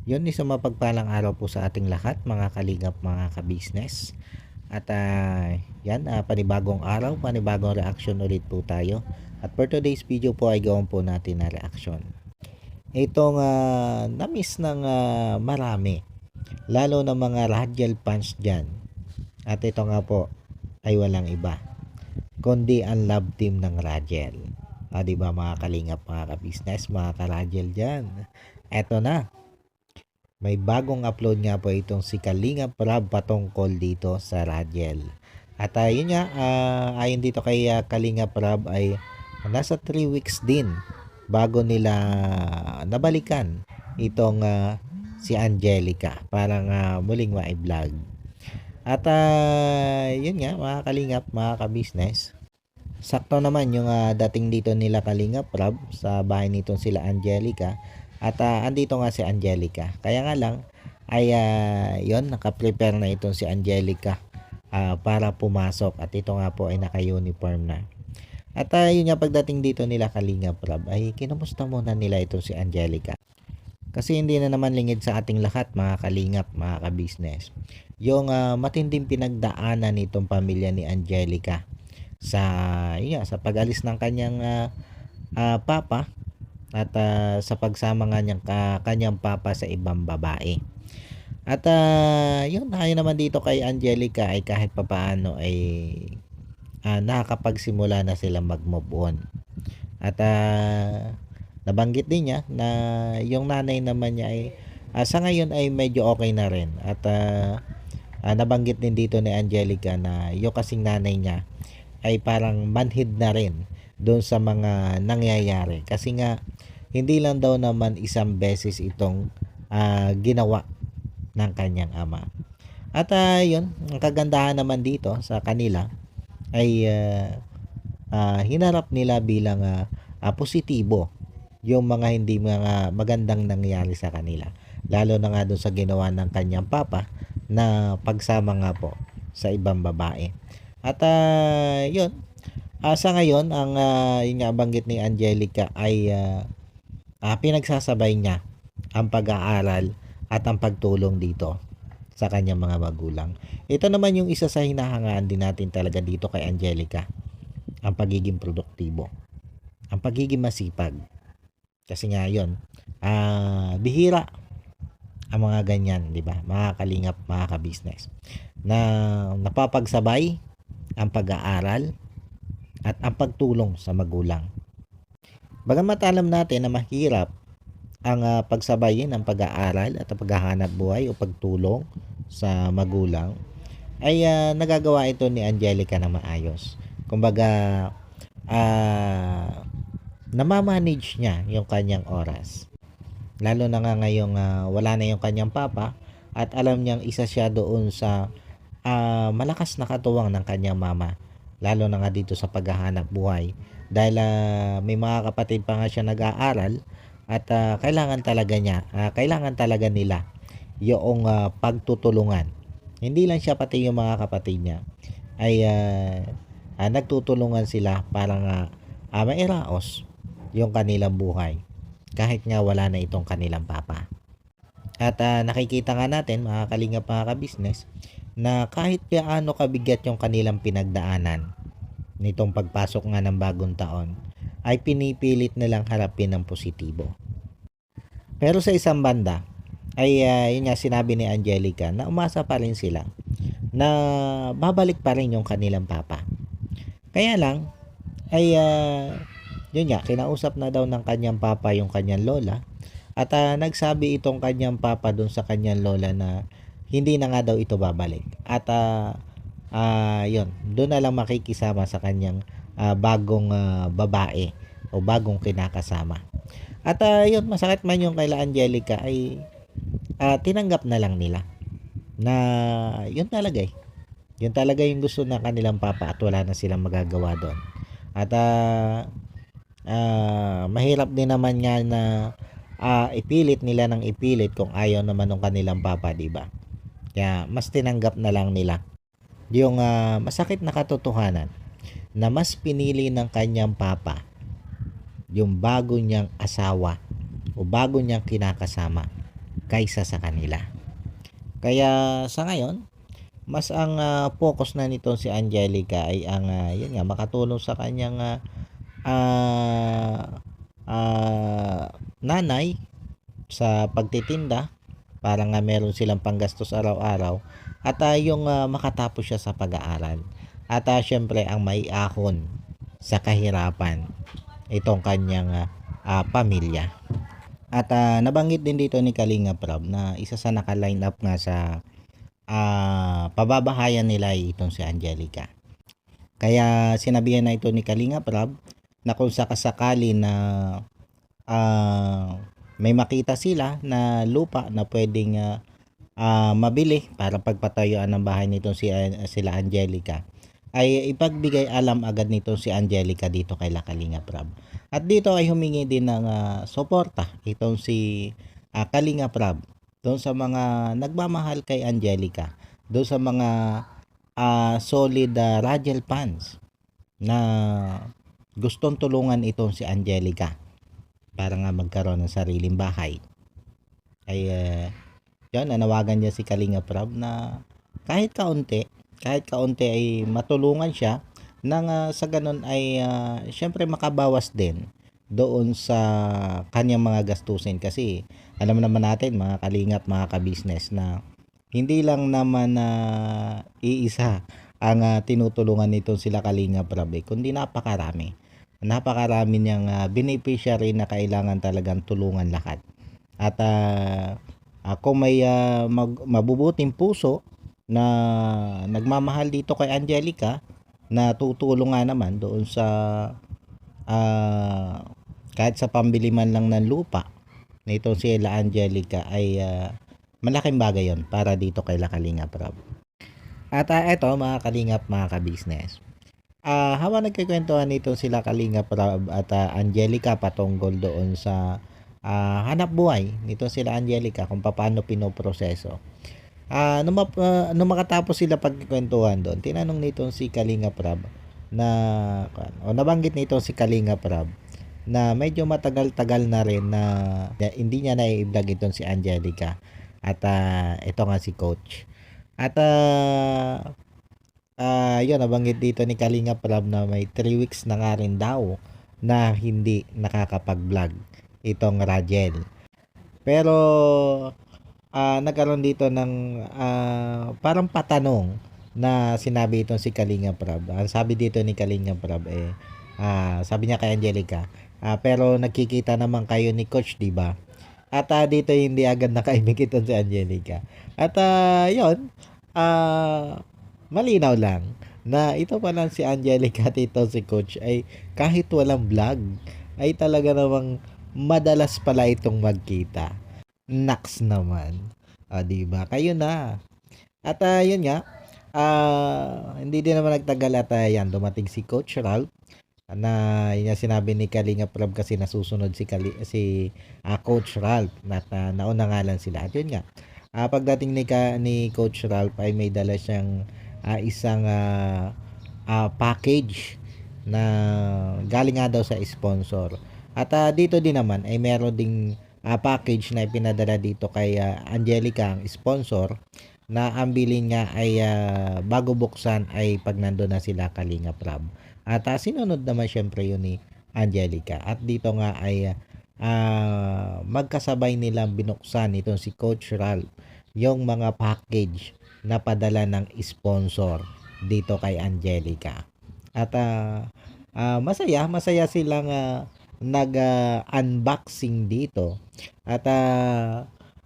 Yun, isang mapagpalang araw po sa ating lahat, mga kalingap, mga kabisnes. At yan, panibagong araw, panibagong reaction ulit po tayo. At for today's video po ay gawin po natin na reaction. Itong na-miss ng marami, lalo na mga Radial fans dyan. At ito nga po ay walang iba, kundi ang love team ng Radial. Diba mga kalingap, mga kabisnes, mga ka-Radial dyan. Eto na, may bagong upload nga po itong si Kalingap Rab patungkol dito sa Radial. At yun nga, ayon dito kay Kalingap Rab ay nasa 3 weeks din bago nila nabalikan itong si Angelica parang muling ma-vlog. At yun nga mga Kalingap, mga ka-business, sakto naman yung dating dito nila Kalingap Rab sa bahay nitong sila Angelica. At andito nga si Angelica. Kaya nga lang ay yon, naka-prepare na itong si Angelica para pumasok. At ito nga po ay naka-uniform na. At yun nga, pagdating dito nila Kalingap Rab ay kinumusta muna nila itong si Angelica. Kasi hindi na naman lingid sa ating lahat, mga kalingap, mga ka-business, yung matinding pinagdaanan nitong pamilya ni Angelica sa sa pag-alis ng kanyang papa at sa pagsama nga niyang kanyang papa sa ibang babae. At yun, tayo naman dito kay Angelica ay kahit papaano ay nakakapagsimula na sila mag-move on. At nabanggit din niya na yung nanay naman niya ay sa ngayon ay medyo okay na rin. At nabanggit din dito ni Angelica na yung kasing nanay niya ay parang manhid na rin doon sa mga nangyayari. Kasi nga, hindi lang daw naman isang beses itong ginawa ng kanyang ama. At yun, ang kagandahan naman dito sa kanila ay hinarap nila bilang positibo yung mga hindi mga magandang nangyari sa kanila. Lalo na nga doon sa ginawa ng kanyang papa na pagsama nga po sa ibang babae. At yun, sa ngayon, ang yung nga banggit ni Angelica ay pinagsasabay niya ang pag-aaral at ang pagtulong dito sa kanyang mga magulang. Ito naman yung isa sa hinahangaan din natin talaga dito kay Angelica, ang pagiging produktibo, ang pagiging masipag. Kasi nga yun, bihira ang mga ganyan, di ba? Mga kalingap, mga ka-business, na napapagsabay ang pag-aaral at ang pagtulong sa magulang. Bagamat alam natin na mahirap ang pagsabayin ng pag-aaral at ang paghahanap buhay o pagtulong sa magulang, ay nagagawa ito ni Angelica na maayos. Kumbaga, namamanage niya yung kanyang oras. Lalo na nga ngayong wala na yung kanyang papa at alam niyang isa siya doon sa malakas na katuwang ng kanyang mama. Lalo na nga dito sa paghahanap buhay. Dahil may mga kapatid pa nga siya nag-aaral at kailangan talaga niya, kailangan talaga nila yung pagtutulungan. Hindi lang siya, pati yung mga kapatid niya ay nagtutulungan sila para nga mairaos yung kanilang buhay kahit nga wala na itong kanilang papa. At nakikita nga natin, mga kalingap, mga ka-business, na kahit gaano kabigat yung kanilang pinagdaanan nitong pagpasok nga ng bagong taon, ay pinipilit nilang harapin ng positibo. Pero sa isang banda, ay yun nga sinabi ni Angelica na umasa pa rin sila na babalik pa rin yung kanilang papa. Kaya lang, ay yun nga, kinausap na daw ng kanyang papa yung kanyang lola. At nagsabi itong kanyang papa dun sa kanyang lola na hindi na nga daw ito babalik. At yun, doon na lang makikisama sa kanyang bagong babae o bagong kinakasama. At yun, masakit man yung kay Angelica ay tinanggap na lang nila na yun talaga eh. Yun talaga yung gusto ng kanilang papa at wala na silang magagawa doon. At mahirap din naman nga na ipilit nila ng ipilit kung ayaw naman ng kanilang papa, di ba? Kaya mas tinanggap na lang nila yung masakit na katotohanan na mas pinili ng kanyang papa yung bago niyang asawa o bago niyang kinakasama kaysa sa kanila. Kaya sa ngayon, mas ang focus na nito si Angelica ay ang yun nga makatulong sa kanyang ah, nanay sa pagtitinda para nga meron silang panggastos araw-araw at yung makatapos siya sa pag-aaral. At syempre ang maiahon sa kahirapan itong kanyang pamilya. At nabanggit din dito ni Kalinga Prab na isa sa naka-line up nga sa pababahayan nila ay itong si Angelica. Kaya sinabihan na ito ni Kalinga Prab na kung sakasakali na may makita sila na lupa na pwedeng mabili para pagpatayuan ng bahay nitong sila Angelica, ay ipagbigay alam agad nito si Angelica dito kay Kalinga Prab. At dito ay humingi din ng suporta itong si Kalinga Prab doon sa mga nagmamahal kay Angelica, doon sa mga solid Radial fans na gustong tulungan itong si Angelica para nga magkaroon ng sariling bahay. Ay yun, nanawagan niya si Kalinga Prab na kahit kaunti ay matulungan siya nang sa ganun ay syempre makabawas din doon sa kanyang mga gastusin, kasi alam naman natin mga kalingap, mga ka-business, na hindi lang naman iisa ang tinutulungan nito sila Kalinga Prab, kundi napakarami niyang beneficiary na kailangan talagang tulungan lahat. At kung may mabubuting puso na nagmamahal dito kay Angelica, na tutulong nga naman doon sa kahit sa pambili man lang ng lupa nitong sila Angelica, ay malaking bagay yon para dito kay Kalinga Prab. At eto mga kalingap, mga ka-business, habang nagkikwentuhan nito sila Kalinga Prab at Angelica patungkol doon sa hanap buhay nito sila Angelica, kung paano pinoproseso. Nung makatapos sila pagkikwentuhan doon, tinanong nito si Kalinga Prab na nabanggit nito si Kalinga Prab na medyo matagal-tagal na rin na hindi niya na-i-vlog itong si Angelica. At ito nga si Coach. At yun, nabanggit dito ni Kalinga Prab na may 3 weeks na nga rin daw na hindi nakakapag-vlog itong Radiel. Pero nagkaroon dito ng parang patanong na sinabi itong si Kalinga Prab. Ang sabi dito ni Kalinga Prab sabi niya kay Angelica, pero nagkikita naman kayo ni Coach, di ba? At dito hindi agad nakaimik itong si Angelica. At yun, malinaw lang na ito pa lang si Angelica at ito si Coach ay kahit walang vlog ay talaga namang madalas pala itong magkita. Naks naman. Diba? Kayo na. At yun nga, hindi din naman nagtagal at yan, dumating si Coach Ralph na yun yung sinabi ni Kalinga Prab, kasi nasusunod si Coach Ralph at nauna nga lang sila. At yun nga, pagdating ni Coach Ralph ay may dala siyang isang package na galing nga daw sa sponsor. At dito din naman ay meron ding package na ipinadala dito kay Angelica, ang sponsor, na ang bilhin nga ay bago buksan ay pag nandun na sila Kalinga Prab. At sinunod naman syempre yun ni Angelica. At dito nga ay magkasabay nilang binuksan itong si Coach Ralph yung mga package na padala ng sponsor dito kay Angelica. At masaya silang nag-unboxing dito. At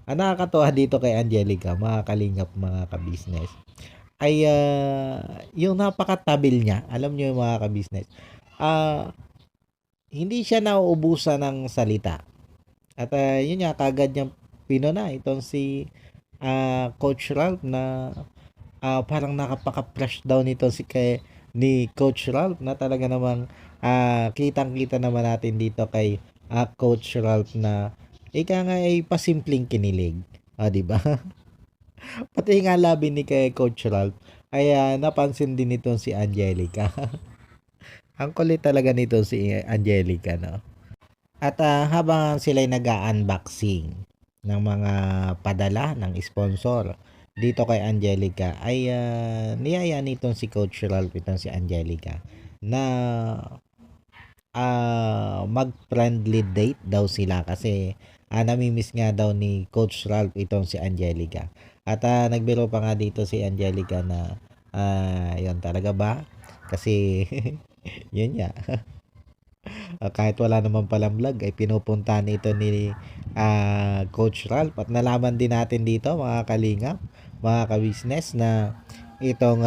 nakakatuwa dito kay Angelica, mga kalingap, mga ka-business, ay yung napakatabil niya. Alam niyo yung mga ka-business, hindi siya nauubusan ng salita. At yun nga, kagad niyang pinuna itong si Coach Ralph na parang nakapaka-flash down ito ni Coach Ralph, na talaga namang kitang-kita naman natin dito kay Coach Ralph na ika nga ay pasimpleng kinilig. Di ba? Pati nga labi ni kay Coach Ralph ay napansin din nito si Angelica. Ang kulit talaga nito si Angelica, no? At habang sila nag-unboxing ng mga padala ng sponsor dito kay Angelica ay niyaya nitong si Coach Ralph itong si Angelica na mag-friendly date daw sila kasi namimiss nga daw ni Coach Ralph itong si Angelica. At nagbiro pa nga dito si Angelica na yun talaga ba? Kasi yun nga. Kahit wala naman palang vlog ay pinupunta nito ni Coach Ralph at nalaman din natin dito mga kalingap, mga ka-business na itong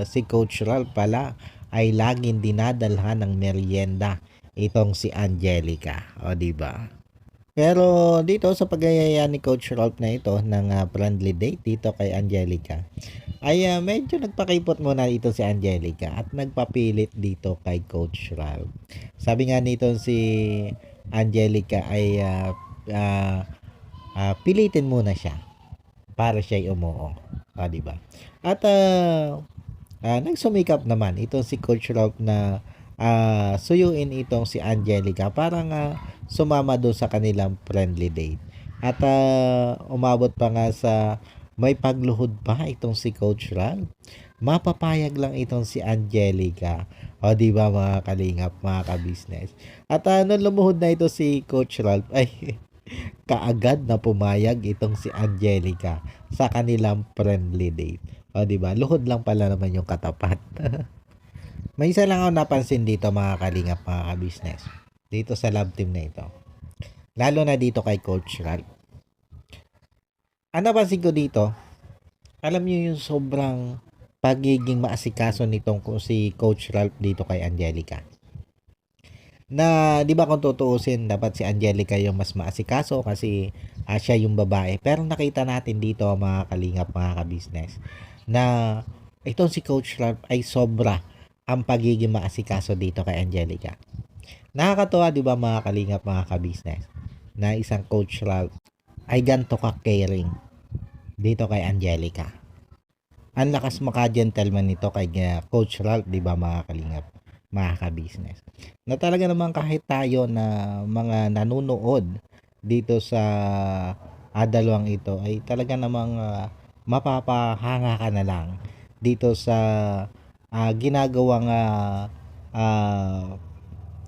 si Coach Ralph pala ay laging dinadalhan ng merienda itong si Angelica, o di ba? Pero dito sa pagyayaya ni Coach Ralph na ito ng friendly date dito kay Angelica ay medyo nagpakipot muna ito si Angelica at nagpapilit dito kay Coach Ralph. Sabi nga nito si Angelica ay pilitin muna siya para siya umuo. Di ba? At nagsumikap naman itong si Coach Ralph na suyuin itong si Angelica parang sumama doon sa kanilang friendly date. At umabot pa nga sa may pagluhod pa itong si Coach Ralph. Mapapayag lang itong si Angelica. O di ba mga kalingap, mga ka-business. At nung lumuhod na ito si Coach Ralph ay kaagad na pumayag itong si Angelica sa kanilang friendly date. O di ba? Luhod lang pala naman yung katapat. May isa lang ako napansin dito mga kalingap, mga ka-business. Dito sa love team na ito. Lalo na dito kay Coach Ralph. Ang napansin ko dito, alam niyo yung sobrang pagiging maasikaso nitong si Coach Ralph dito kay Angelica. Na di ba kung tutuusin, dapat si Angelica yung mas maasikaso kasi siya yung babae. Pero nakita natin dito mga kalingap, mga ka-business, na itong si Coach Ralph ay sobra ang pagiging maasikaso dito kay Angelica. Nakakatuwa di ba mga kalingap, mga ka-business, na isang Coach Ralph ay ganito ka-caring dito kay Angelica. Ang lakas maka-gentleman nito kay Coach Ralph, di ba mga kalingap, mga ka-business. Na talaga naman kahit tayo na mga nanonood dito sa dalawang ito ay talaga namang mapapahanga ka na lang dito sa ginagawang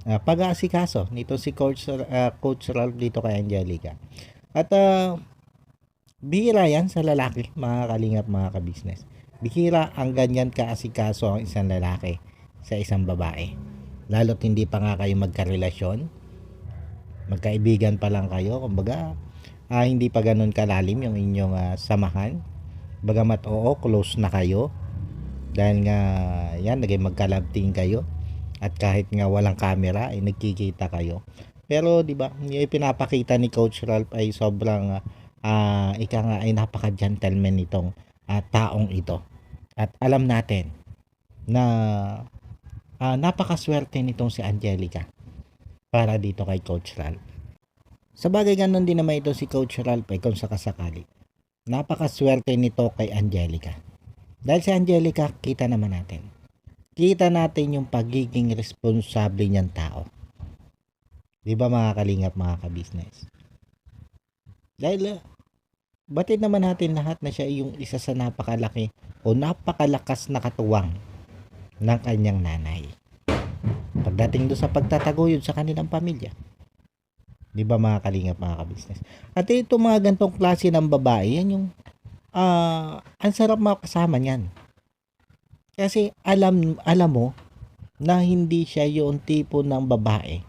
pag-aasikaso nito si Coach Ralph dito kay Angelica. At bihira yan sa lalaki, mga kalingap, mga ka-business. Bihira ang ganyan kaasikaso ang isang lalaki sa isang babae. Lalo't hindi pa nga kayo magkarelasyon. Magkaibigan pa lang kayo. Kumbaga, hindi pa ganun kalalim yung inyong samahan. Bagamat oo, close na kayo. Dahil nga, yan, naging magkalabting kayo. At kahit nga walang camera, ay nagkikita kayo. Pero, di ba, yung pinapakita ni Coach Ralph ay sobrang, ika nga ay napaka-gentleman nitong taong ito. At alam natin na napakaswerte nitong si Angelica para dito kay Coach Ralph. Sa bagay ganun din naman ito si Coach Ralph ay kung sakasakali. Napakaswerte nito kay Angelica. Dahil si Angelica, kita naman natin. Kita natin yung pagiging responsable niyang tao. Di ba mga kalingap, mga ka-business? Dahil batid naman natin lahat na siya yung isa sa napakalaki o napakalakas na katuwang ng kanyang nanay. Pagdating doon sa pagtataguyod sa kanilang pamilya. Di ba mga kalingap, mga ka-business? At ito mga gantong klase ng babae, yan yung ang sarap makasama niyan. Kasi alam mo na hindi siya yung tipo ng babae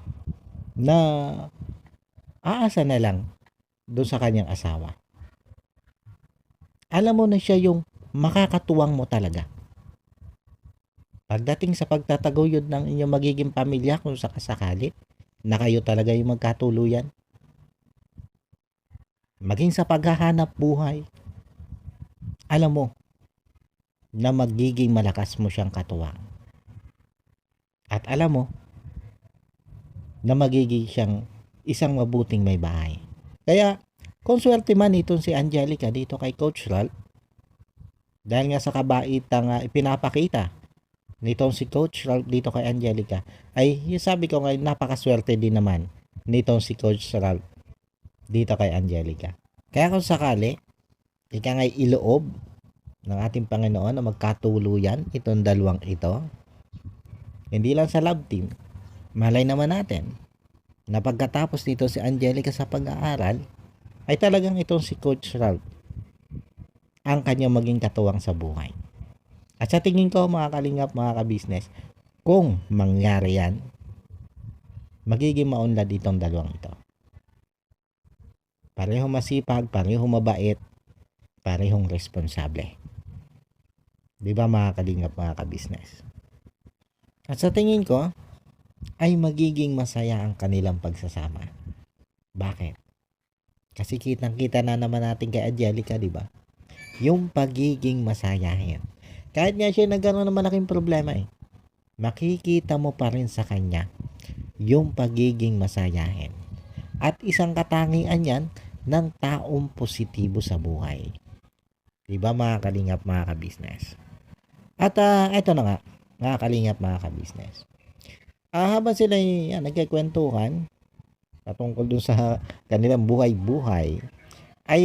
na aasa na lang doon sa kanyang asawa. Alam mo na siya yung makakatuwang mo talaga. Pagdating sa pagtataguyod ng inyong magiging pamilya kung sakasakali na kayo talaga yung magkatuluyan. Maging sa paghahanap buhay. Alam mo na magiging malakas mo siyang katuwang. At alam mo na magiging siyang isang mabuting may bahay. Kaya kung swerte man itong si Angelica dito kay Coach Ralph, dahil nga sa kabaitang ipinapakita nitong si Coach Ralph dito kay Angelica, ay yung sabi ko nga napakaswerte din naman nitong si Coach Ralph dito kay Angelica. Kaya kung sakali, ika nga'y iloob ng ating Panginoon na magkatuluyan itong dalawang ito, hindi lang sa love team, malay naman natin na pagkatapos nito si Angelica sa pag-aaral, ay talagang itong si Coach Ralph ang kanyang maging katuwang sa buhay. At sa tingin ko mga kalingap, mga ka-business, kung mangyari yan, magiging maunlad itong dalawang ito. Parehong masipag, parehong mabait, parehong responsable. Di ba mga kalingap, mga ka-business? At sa tingin ko, ay magiging masaya ang kanilang pagsasama. Bakit? Kasi kitang-kita na naman natin kay Angelica, di ba? Yung pagiging masayahin. Kahit nga siya nagkaroon ng malaking problema makikita mo pa rin sa kanya yung pagiging masayahin. At isang katangian yan ng taong positibo sa buhay. Diba mga kalingap, mga ka-business? At ito na nga, mga kalingap, mga ka-business. Habang sila nagkikwentuhan patungkol dun sa kanilang buhay-buhay, ay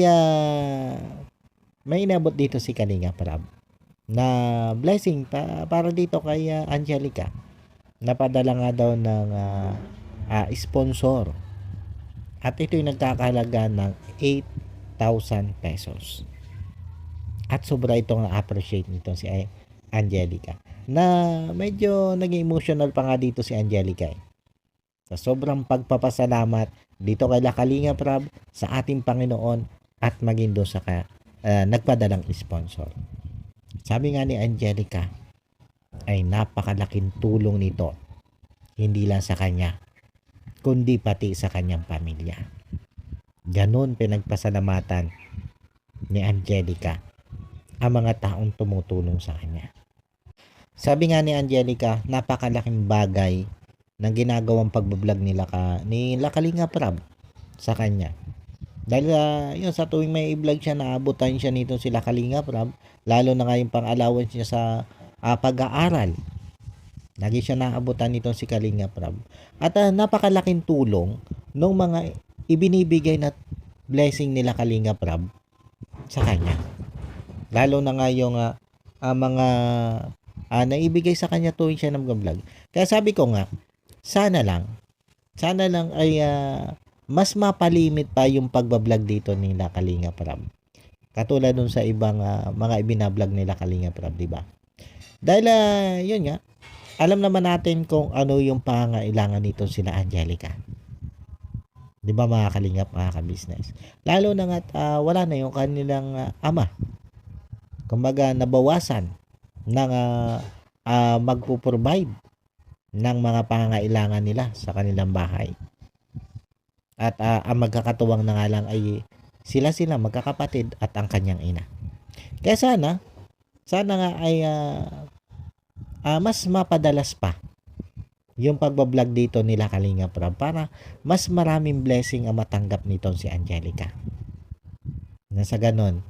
may inabot dito si Kalinga Prab na blessing para dito kay Angelica. Napadala nga daw ng sponsor. At ito'y nagkakahalaga ng 8,000 pesos. At sobra itong na-appreciate nito si Angelica. Na medyo naging emotional pa nga dito si Angelica. Sa sobrang pagpapasalamat dito kay Kalinga Prab sa ating Panginoon at maging doon sa nagpadalang sponsor. Sabi nga ni Angelica, ay napakalaking tulong nito. Hindi lang sa kanya, kundi pati sa kanyang pamilya. Ganon pinagpasalamatan ni Angelica ang mga taong tumutulong sa kanya. Sabi nga ni Angelica, napakalaking bagay ng ginagawang pagbablog ni Kalinga Prab sa kanya. Dahil yun, sa tuwing may i-vlog siya, naabutan siya nito sila Kalinga Prab, lalo na nga yung pang-allowance niya sa pag-aaral. Lagi siya naabutan nito si Kalinga Prab. At napakalaking tulong ng mga ibinibigay na blessing nila Kalinga Prab sa kanya. Lalo na nga yung mga naibigay sa kanya tuwing siya nag-vlog. Kaya sabi ko nga, sana lang ay mas mapalimit pa yung pagbablog dito nila Kalinga Prab. Katulad dun sa ibang mga ibinablog nila Kalinga Prab, di ba? Dahil yun nga, alam naman natin kung ano yung pangailangan nito sila Angelica. Di ba mga kalingap, mga ka-business? Lalo na nga wala na yung kanilang ama. Kumbaga nabawasan ng magpo-provide ng mga pangailangan nila sa kanilang bahay. At ang magkakatuwang na nga lang ay sila magkakapatid at ang kanyang ina. Kaya sana nga ay mas mapadalas pa yung pagbablog dito nila Kalinga Prab para mas maraming blessing ang matanggap nito si Angelica. Na sa ganon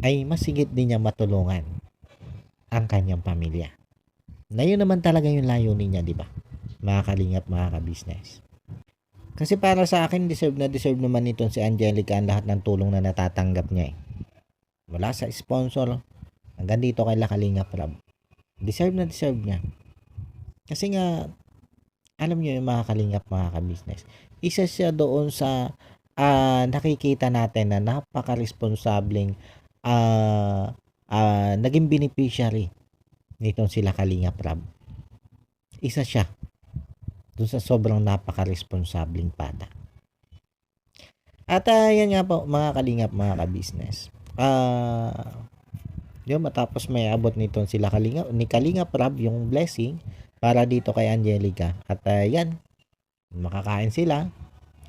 ay mas higit din niya matulungan ang kanyang pamilya. Na yun naman talaga yung layunin niya, di ba? Mga kalingap, mga ka-business. Kasi para sa akin, deserve naman nito si Angelica ang lahat ng tulong na natatanggap niya Wala sa sponsor hanggang dito kay Kalinga Prab. Deserve niya. Kasi nga, alam niyo yung mga kalingap, mga ka-business, isa siya doon sa nakikita natin na napaka-responsableng naging beneficiary nitong sila Kalinga Prab. Isa siya doon sa sobrang napaka-responsableng bata. At yan nga po mga kalingap, mga ka-business. Yun, matapos may abot nitong sila ni Kalinga Prab yung blessing para dito kay Angelica. At yan, makakain sila.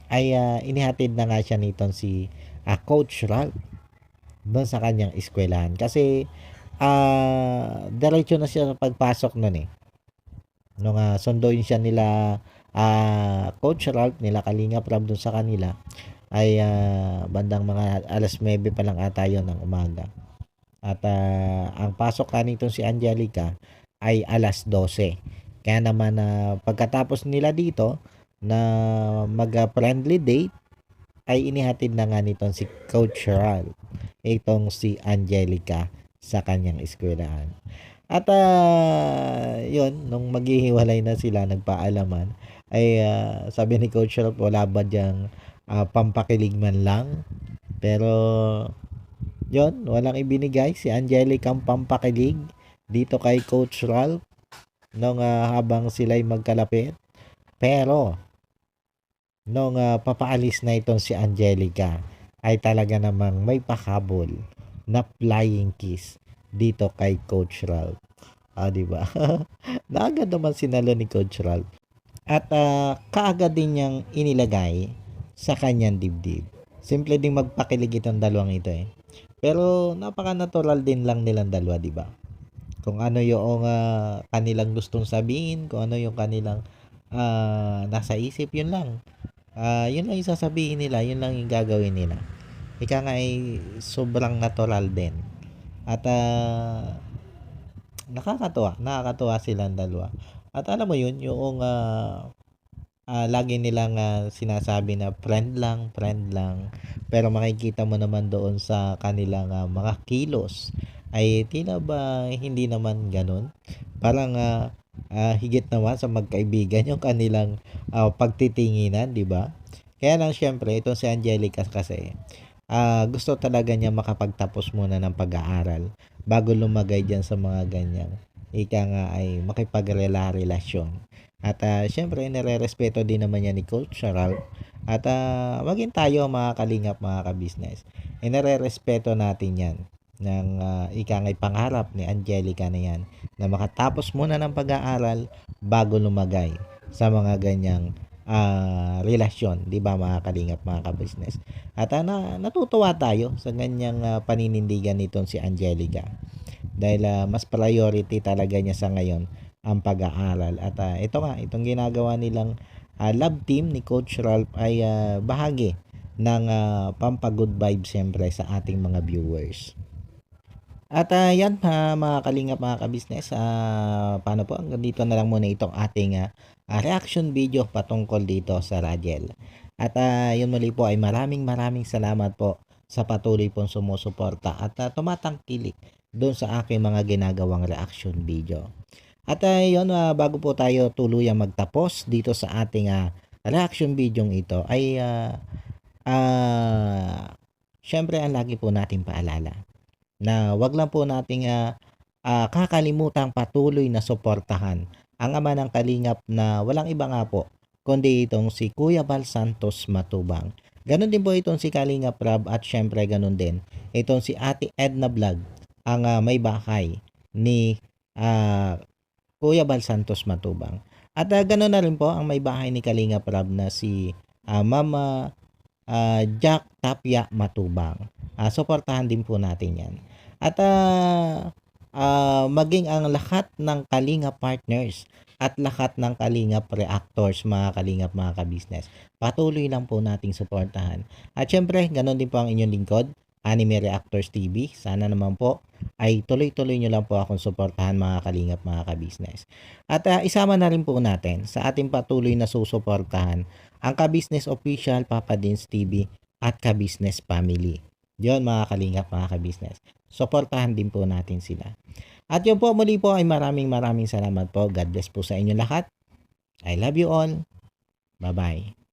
Ay inihatid na nga siya nitong si Coach Ralph doon sa kanyang eskwelahan. Kasi diretso na siya sa pagpasok nun nung sunduin siya nila Coach Ralph, nila Kalinga Prab doon sa kanila, ay bandang mga alas 9 pa lang ata yun ng umaga. At ang pasok kanito si Angelica ay alas 12. Kaya naman pagkatapos nila dito na mag-friendly date, ay inihatid na nga nitong si Coach Ral, itong si Angelica sa kanyang eskwelahan. At yun, nung maghihiwalay na sila, nagpaalaman, ay sabi ni Coach Ral, wala ba diyang pampakilig man lang? Pero yun, walang ibinigay si Angelica ang pampakilig dito kay Coach Ral nung habang sila'y magkalapit. Pero nung papaalis na itong si Angelica ay talaga namang may pakabol na flying kiss dito kay Coach Ralph. Di ba? Naagad naman sinalo ni Coach Ralph. At kaagad din niyang inilagay sa kanyang dibdib. Simple ding magpakilig itong dalawang ito eh. Pero napaka-natural din lang nilang dalawa, di ba? Kung ano yung kanilang gustong sabihin, kung ano yung kanilang nasa isip, yun lang. Yun lang yung sasabihin nila, yun lang yung gagawin nila. Ika nga ay sobrang natural din. At nakakatuwa silang dalawa. At alam mo yun, yung lagi nilang sinasabi na friend lang. Pero makikita mo naman doon sa kanilang mga kilos ay tila ba hindi naman ganun. Parang higit naman sa magkaibigan yung kanilang pagtitinginan, di ba? Kaya lang syempre, itong si Angelica kasi gusto talaga niya makapagtapos muna ng pag-aaral bago lumagay dyan sa mga ganyang ika nga ay makipagrelasyon. At syempre, nire-respeto din naman niya ni Coach Ralph. At maging tayo mga kalingap, mga kabisnes, nire-respeto natin yan ng ika nga'y pangarap ni Angelica na yan na makatapos muna ng pag-aaral bago lumagay sa mga ganyang relasyon, di ba mga kalingap, mga kabisnes. At natutuwa tayo sa ganyang paninindigan nitong si Angelica dahil mas priority talaga niya sa ngayon ang pag-aaral. At ito nga, itong ginagawa nilang love team ni Coach Ralph ay bahagi ng pampagood vibes siyempre sa ating mga viewers. At yan mga kalingap, mga kabisnes, paano po, hanggang dito na lang muna itong ating reaction video patungkol dito sa Radiel. At yun muli po ay maraming salamat po sa patuloy pong sumusuporta at tumatangkilik doon sa aking mga ginagawang reaction video. At yun, bago po tayo tuluyang magtapos dito sa ating reaction video ito ay syempre ang lagi po natin paalala na wag lang po nating kakalimutang patuloy na suportahan ang ama ng kalingap na walang iba nga po kundi itong si Kuya Bal Santos Matubang. Ganon din po itong si Kalingap Rab at syempre ganon din itong si Ate Edna Vlog, ang may bahay ni Kuya Bal Santos Matubang. At ganon na rin po ang may bahay ni Kalingap Rab na si Mama Jack Tapia Matubang. Suportahan din po natin yan. At maging ang lahat ng Kalingap partners at lahat ng Kalingap reactors, mga Kalingap, mga kabisnes, patuloy lang po nating suportahan. At syempre, ganon din po ang inyong lingkod, Anime Reactors TV. Sana naman po ay tuloy-tuloy nyo lang po akong suportahan, mga Kalingap, mga kabisnes. At isama na rin po natin sa ating patuloy na susuportahan ang Kabisnes Official, Papa Dins TV at Kabisnes Family. Yun mga Kalingap, mga kabisnes. Suportahan din po natin sila. At yun po, muli po ay maraming salamat po. God bless po sa inyo lahat. I love you all. Bye-bye.